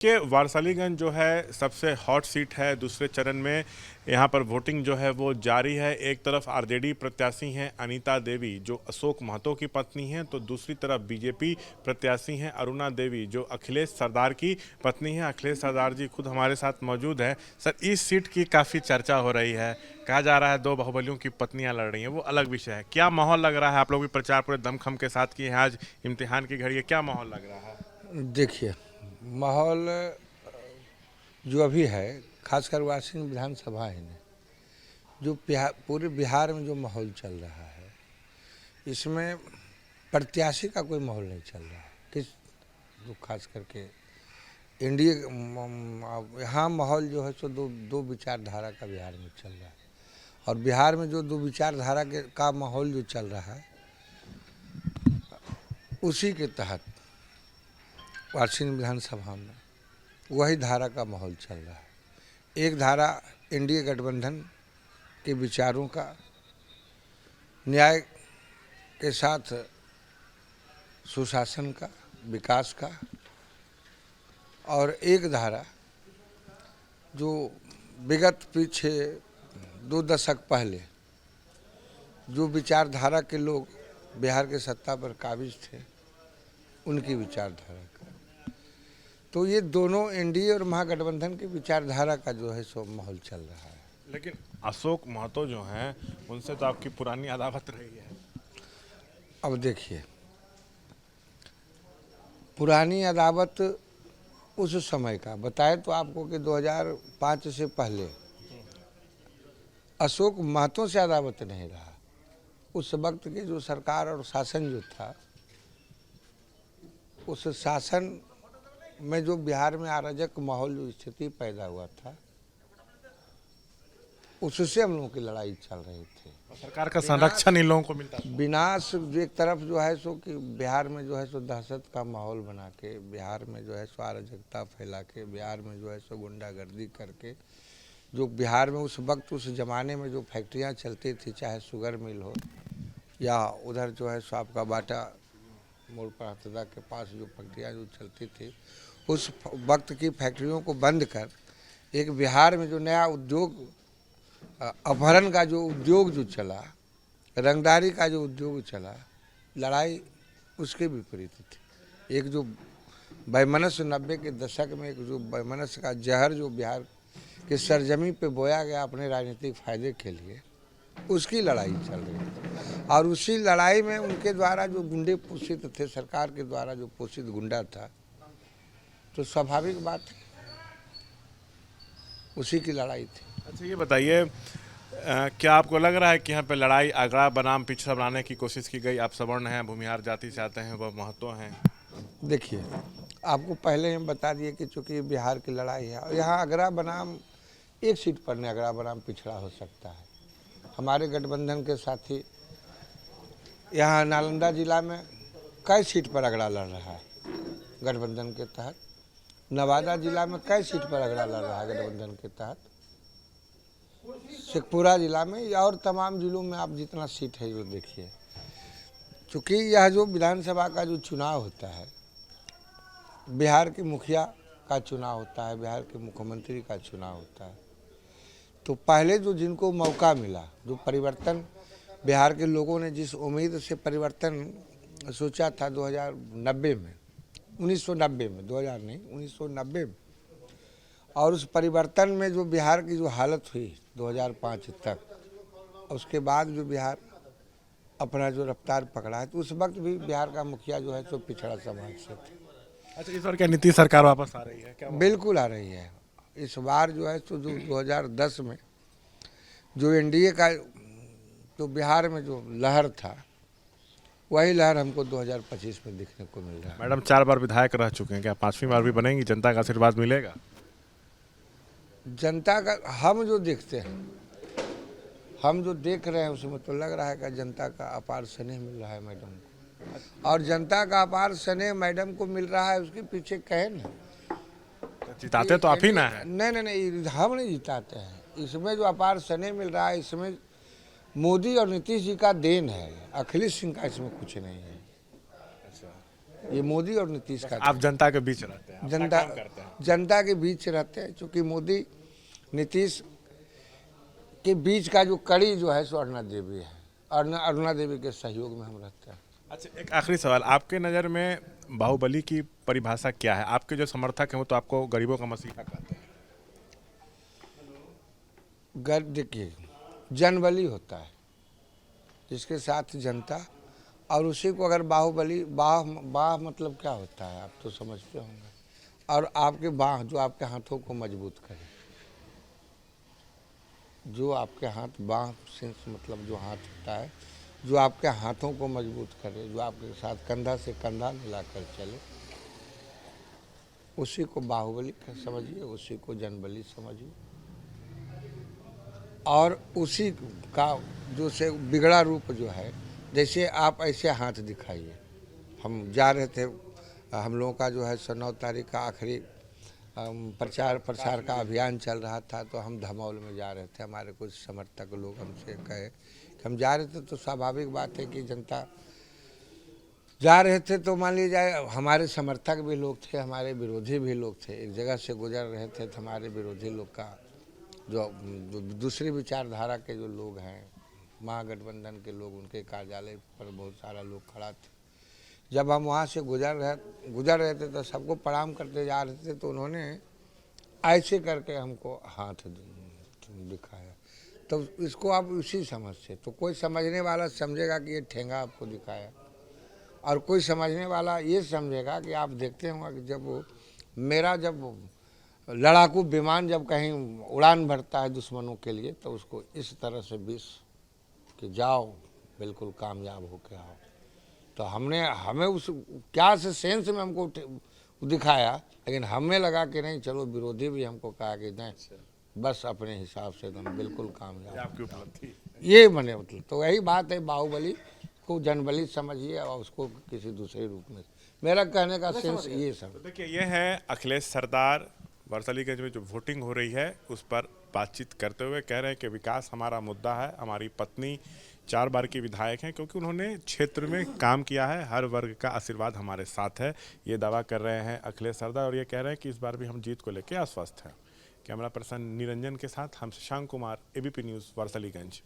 कि वारसालीगंज जो है सबसे हॉट सीट है। दूसरे चरण में यहाँ पर वोटिंग जो है वो जारी है। एक तरफ आरजेडी प्रत्याशी हैं अनीता देवी जो अशोक महतो की पत्नी हैं, तो दूसरी तरफ बीजेपी प्रत्याशी हैं अरुणा देवी जो अखिलेश सरदार की पत्नी हैं। अखिलेश सरदार जी खुद हमारे साथ मौजूद है। सर, इस सीट की काफ़ी चर्चा हो रही है, कहा जा रहा है दो बाहुबलियों की पत्नियां लड़ रही हैं, वो अलग विषय है। क्या माहौल लग रहा है? आप लोग भी प्रचार पूरे दमखम के साथ किए हैं, आज इम्तिहान की घड़ी है, क्या माहौल लग रहा है? देखिए, माहौल जो अभी है, खासकर वाशिंग विधानसभा है ने जो पूरे बिहार में जो माहौल चल रहा है, इसमें प्रत्याशी का कोई माहौल नहीं चल रहा है। किस जो खास करके एनडीए यहाँ माहौल जो है सो दो विचारधारा का बिहार में चल रहा है। और बिहार में जो दो विचारधारा का माहौल जो चल रहा है, उसी के तहत वाशिंग विधानसभा में वही धारा का माहौल चल रहा है। एक धारा एनडीए गठबंधन के विचारों का, न्याय के साथ सुशासन का, विकास का, और एक धारा जो विगत पीछे 2 दशक पहले जो विचारधारा के लोग बिहार के सत्ता पर काबिज थे, उनकी विचारधारा का। तो ये दोनों एनडीए और महागठबंधन की विचारधारा का जो है सो माहौल चल रहा है। लेकिन अशोक महतो जो हैं, उनसे तो आपकी पुरानी अदावत रही है। अब देखिए, पुरानी अदावत उस समय का बताए तो आपको कि 2005 से पहले अशोक महतो से अदावत नहीं रहा। उस वक्त की जो सरकार और शासन जो था, उस शासन में जो बिहार में अराजक माहौल जो स्थिति पैदा हुआ था, उससे हम लोगों की लड़ाई चल रही थी। सरकार का संरक्षण इन लोगों को मिलता था। विनाश जो एक तरफ जो है सो कि बिहार में जो है सो दहशत का माहौल बना के, बिहार में जो है सो अराजकता फैला के, बिहार में जो है सो गुंडागर्दी करके, जो बिहार में उस वक्त उस ज़माने में जो फैक्ट्रियां चलती थी, चाहे शुगर मिल हो या उधर जो है सो आपका बाटा मोड़ पर हथदा के पास जो फैक्ट्रियाँ जो चलती थी, उस वक्त की फैक्ट्रियों को बंद कर एक बिहार में जो नया उद्योग, अपहरण का जो उद्योग जो चला, रंगदारी का जो उद्योग चला, लड़ाई उसके विपरीत थी। एक जो वैमनस्य 90 के दशक में एक जो वैमनस्य का जहर जो बिहार के सरजमी पे बोया गया अपने राजनीतिक फायदे के लिए, उसकी लड़ाई चल रही थी। और उसी लड़ाई में उनके द्वारा जो गुंडे पोषित थे, सरकार के द्वारा जो पोषित गुंडा था, तो स्वाभाविक बात है, उसी की लड़ाई थी। अच्छा, ये बताइए, क्या आपको लग रहा है कि यहाँ पे लड़ाई अगड़ा बनाम पिछड़ा बनाने की कोशिश की गई? आप सवर्ण हैं, भूमिहार जाति से आते हैं, वह महतो हैं। देखिए, आपको पहले हम बता दिए कि चूँकि बिहार की लड़ाई है और यहाँ अगड़ा बनाम एक सीट पर नहीं, अगड़ा बनाम पिछड़ा हो सकता है। हमारे गठबंधन के साथी यहाँ नालंदा जिला में कई सीट पर अगड़ा लड़ रहा है गठबंधन के तहत। नवादा जिला में कई सीट पर अगड़ा लड़ रहा है गठबंधन के तहत। शेखपुरा जिला में और तमाम जिलों में आप जितना सीट है जो देखिए, चूँकि यह जो विधानसभा का जो चुनाव होता है, बिहार के मुखिया का चुनाव होता है, बिहार के मुख्यमंत्री का चुनाव होता है, तो पहले जो जिनको मौका मिला, जो परिवर्तन बिहार के लोगों ने जिस उम्मीद से परिवर्तन सोचा था 2090 में, 1990 में, 2000 नहीं, 1990 में, और उस परिवर्तन में जो बिहार की जो हालत हुई 2005 तक, उसके बाद जो बिहार अपना जो रफ्तार पकड़ा है, तो उस वक्त भी बिहार का मुखिया जो है तो पिछड़ा समाज से थे। अच्छा, इस बार क्या नीतीश सरकार वापस आ रही है क्या? बिल्कुल आ रही है। इस बार जो है तो जो 2010 में जो एनडीए का जो बिहार में जो लहर था, वही लहर हमको 2025 में देखने को मिल रहा है। मैडम 4 बार विधायक रह चुके हैं, क्या 5वीं बार भी बनेंगी? जनता का आशीर्वाद मिलेगा? जनता का हम जो देखते हैं, हम जो देख रहे हैं, उसमें तो लग रहा है कि जनता का अपार स्नेह मिल रहा है मैडम को। और जनता का अपार स्नेह मैडम को मिल रहा है, उसके पीछे कहे ना, जिताते तो आप ही ना है। नहीं नहीं नहीं, हम नहीं जिताते हैं। इसमें जो अपार स्नेह मिल रहा है, इसमें मोदी और नीतीश जी का देन है, अखिलेश सिंह का इसमें कुछ नहीं है। अच्छा, ये मोदी और नीतीश का आप जनता के बीच रहते हैं, अपना जनता काम करते हैं। जनता के बीच रहते हैं, क्योंकि मोदी नीतीश के बीच का जो कड़ी जो है सो अरुणा देवी है। अरुणा देवी के सहयोग में हम रहते हैं। अच्छा, एक आखिरी सवाल, आपके नज़र में बाहुबली की परिभाषा क्या है? आपके जो समर्थक हैं वो तो आपको गरीबों का मसीहा कहते हैं। देखिए, जनबली होता है जिसके साथ जनता, और उसी को अगर बाहुबली, बाह मतलब क्या होता है आप तो समझते होंगे, और आपके बाह जो आपके हाथों को मजबूत करे, जो आपके हाथ, बाह सेंस मतलब जो हाथ होता है, जो आपके हाथों को मजबूत करे, जो आपके साथ कंधा से कंधा मिलाकर चले, उसी को बाहुबली समझिए, उसी को जनबली समझिए। और उसी का जो से बिगड़ा रूप जो है, जैसे आप ऐसे हाथ दिखाइए। हम जा रहे थे, हम लोगों का जो है 9 तारीख का आखिरी प्रचार का अभियान चल रहा था, तो हम धमौल में जा रहे थे। हमारे कुछ समर्थक लोग हमसे कहे कि हम जा रहे थे, तो स्वाभाविक बात है कि जनता जा रहे थे, तो मान लीजिए हमारे समर्थक भी लोग थे, हमारे विरोधी भी लोग थे। एक जगह से गुजर रहे थे, तो हमारे विरोधी लोग का जो दूसरी विचारधारा के जो लोग हैं, महागठबंधन के लोग, उनके कार्यालय पर बहुत सारा लोग खड़ा थे। जब हम वहाँ से गुजर रहे थे तो सबको प्रणाम करते जा रहे थे, तो उन्होंने ऐसे करके हमको हाथ दिखाया। तो इसको आप उसी समझ से, तो कोई समझने वाला समझेगा कि ये ठेंगा आपको दिखाया, और कोई समझने वाला ये समझेगा कि आप देखते होंगे कि जब लड़ाकू विमान जब कहीं उड़ान भरता है दुश्मनों के लिए, तो उसको इस तरह से विष कि जाओ बिल्कुल कामयाब होके आओ। तो हमें उस क्या से सेंस में हमको दिखाया, लेकिन हमें लगा कि नहीं, चलो विरोधी भी हमको कहा कि नहीं, बस अपने हिसाब से तुम बिल्कुल कामयाब। आपकी उपलब्धि ये बने मतलब, तो यही बात है, बाहुबली को जनबली समझिए और उसको किसी दूसरे रूप में। मेरा कहने का सेंस ये सब। तो देखिए, ये है अखिलेश सरदार वर्सलीगंज में जो वोटिंग हो रही है उस पर बातचीत करते हुए कह रहे हैं कि विकास हमारा मुद्दा है। हमारी पत्नी 4 बार की विधायक हैं क्योंकि उन्होंने क्षेत्र में काम किया है, हर वर्ग का आशीर्वाद हमारे साथ है, ये दावा कर रहे हैं अखिलेश सरदार। और ये कह रहे हैं कि इस बार भी हम जीत को लेकर आश्वस्त हैं। कैमरा पर्सन निरंजन के साथ हम शशांक कुमार, ABP न्यूज़, वर्सलीगंज।